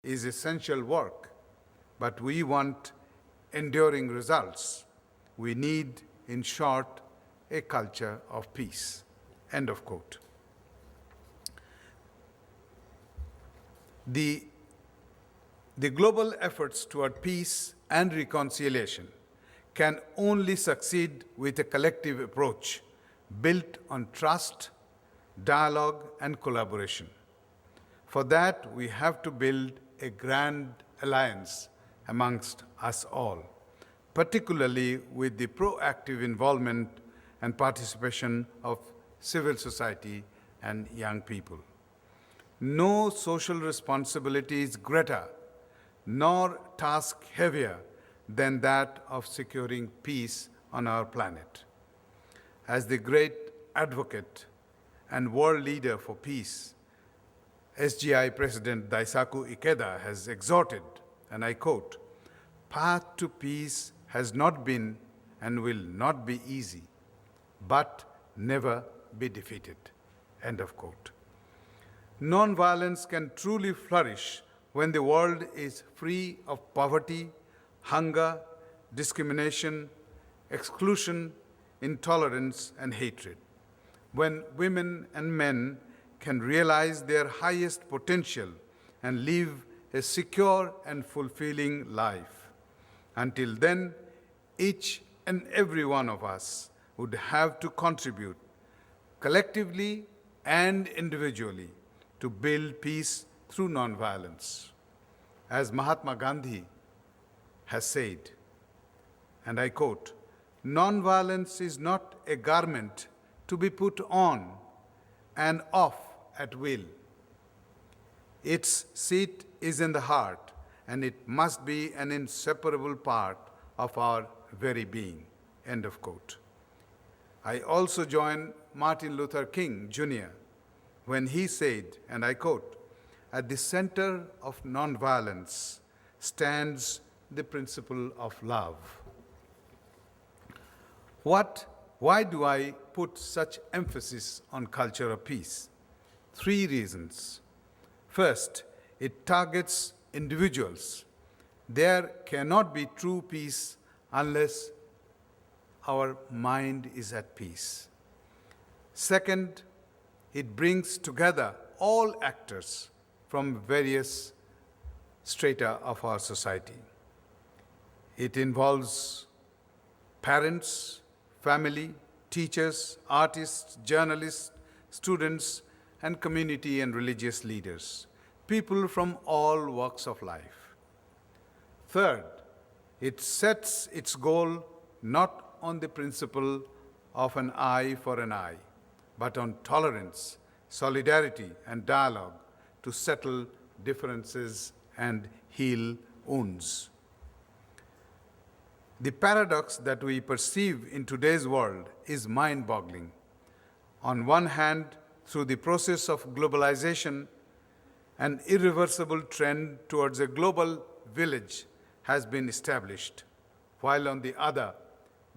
is essential work, but we want enduring results. We need, in short, a culture of peace. End of quote. The global efforts toward peace and reconciliation can only succeed with a collective approach built on trust, dialogue, and collaboration. For that, we have to build a grand alliance amongst us all, particularly with the proactive involvement and participation of civil society and young people. No social responsibility is greater nor task heavier than that of securing peace on our planet. As the great advocate and world leader for peace, SGI President Daisaku Ikeda has exhorted, and I quote, "Path to peace has not been and will not be easy, but never be defeated." End of quote. Nonviolence can truly flourish when the world is free of poverty, hunger, discrimination, exclusion, intolerance, and hatred. When women and men can realize their highest potential and live a secure and fulfilling life. Until then, each and every one of us would have to contribute collectively and individually to build peace through nonviolence. As Mahatma Gandhi has said, and I quote, "Nonviolence is not a garment to be put on and off at will. Its seat is in the heart, and it must be an inseparable part of our very being." End of quote. I also join Martin Luther King Jr. when he said, and I quote, "At the center of nonviolence stands the principle of love." Why do I put such emphasis on culture of peace? 3 reasons. First, it targets individuals. There cannot be true peace unless our mind is at peace. Second, it brings together all actors from various strata of our society. It involves parents, family, teachers, artists, journalists, students, and community and religious leaders, people from all walks of life. Third, it sets its goal not on the principle of an eye for an eye, but on tolerance, solidarity, and dialogue to settle differences and heal wounds. The paradox that we perceive in today's world is mind-boggling. On one hand, through the process of globalization, an irreversible trend towards a global village has been established, while on the other,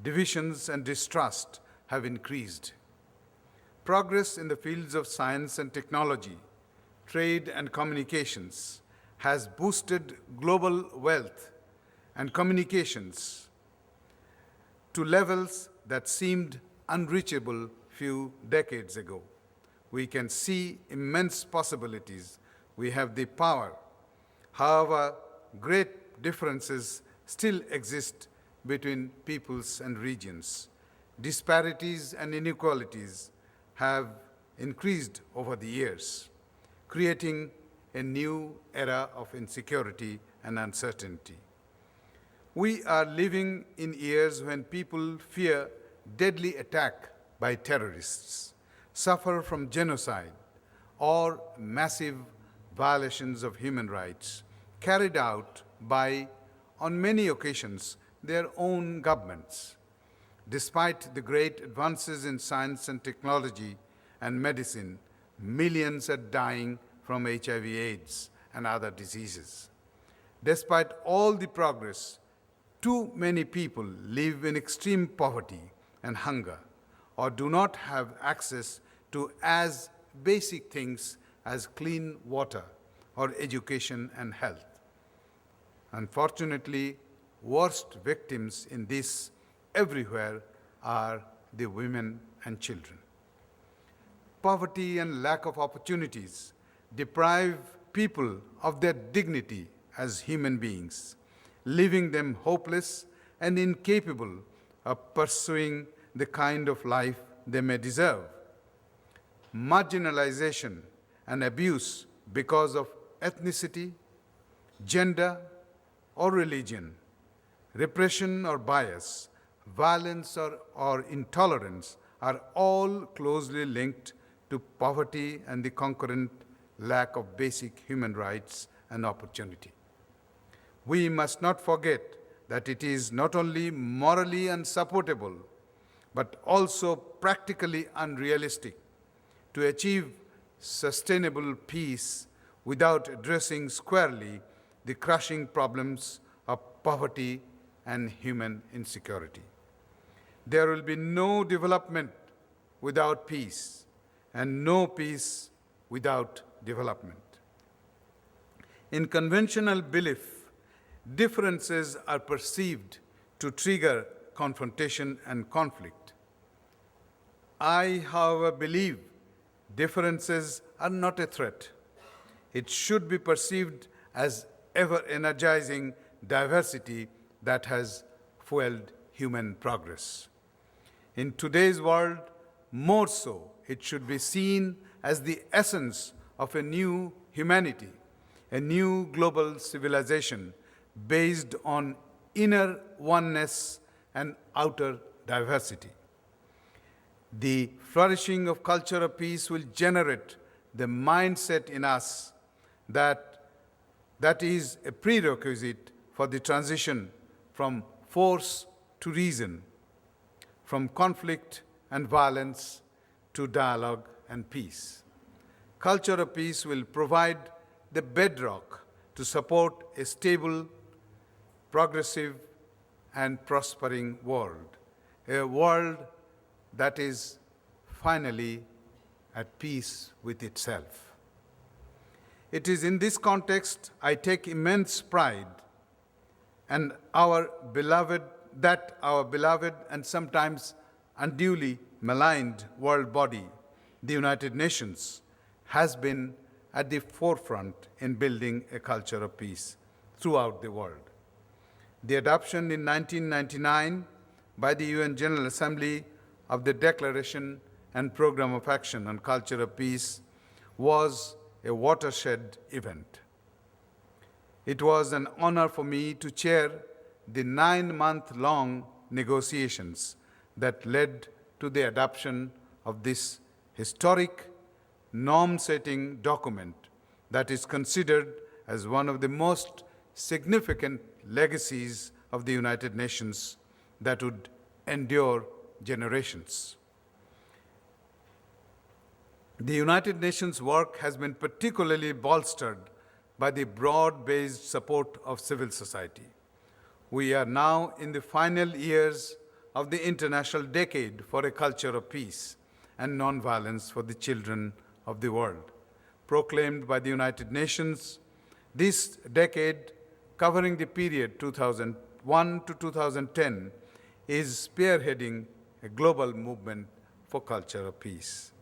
divisions and distrust have increased. Progress in the fields of science and technology, trade and communications has boosted global wealth and communications to levels that seemed unreachable few decades ago. We can see immense possibilities. We have the power. However, great differences still exist between peoples and regions. Disparities and inequalities have increased over the years, creating a new era of insecurity and uncertainty. We are living in years when people fear deadly attack by terrorists, suffer from genocide, or massive violations of human rights carried out by, on many occasions, their own governments. Despite the great advances in science and technology and medicine, millions are dying from HIV/AIDS and other diseases. Despite all the progress, too many people live in extreme poverty and hunger, or do not have access to as basic things as clean water, or education and health. Unfortunately, worst victims in this everywhere are the women and children. Poverty and lack of opportunities deprive people of their dignity as human beings, leaving them hopeless and incapable of pursuing the kind of life they may deserve. Marginalization and abuse because of ethnicity, gender, or religion, repression or bias, violence or intolerance are all closely linked to poverty and the concurrent lack of basic human rights and opportunity. We must not forget that it is not only morally unsupportable, but also practically unrealistic to achieve sustainable peace without addressing squarely the crushing problems of poverty and human insecurity. There will be no development without peace, and no peace without development. In conventional belief, differences are perceived to trigger confrontation and conflict. I, however, believe differences are not a threat. It should be perceived as ever-energizing diversity that has fueled human progress. In today's world, more so, it should be seen as the essence of a new humanity, a new global civilization based on inner oneness and outer diversity. The flourishing of culture of peace will generate the mindset in us that is a prerequisite for the transition from force to reason, from conflict and violence to dialogue and peace. Culture of peace will provide the bedrock to support a stable, progressive, and prospering world, a world that is finally at peace with itself. It is in this context I take immense pride that our beloved and sometimes unduly maligned world body, the United Nations, has been at the forefront in building a culture of peace throughout the world. The adoption in 1999 by the UN General Assembly of the Declaration and Programme of Action on Culture of Peace was a watershed event. It was an honor for me to chair the 9-month-long negotiations that led to the adoption of this historic, norm-setting document that is considered as one of the most significant legacies of the United Nations that would endure generations. The United Nations work has been particularly bolstered by the broad-based support of civil society. We are now in the final years of the International Decade for a Culture of Peace and Nonviolence for the Children of the World, proclaimed by the United Nations. This decade, covering the period 2001 to 2010, is spearheading a global movement for culture of peace.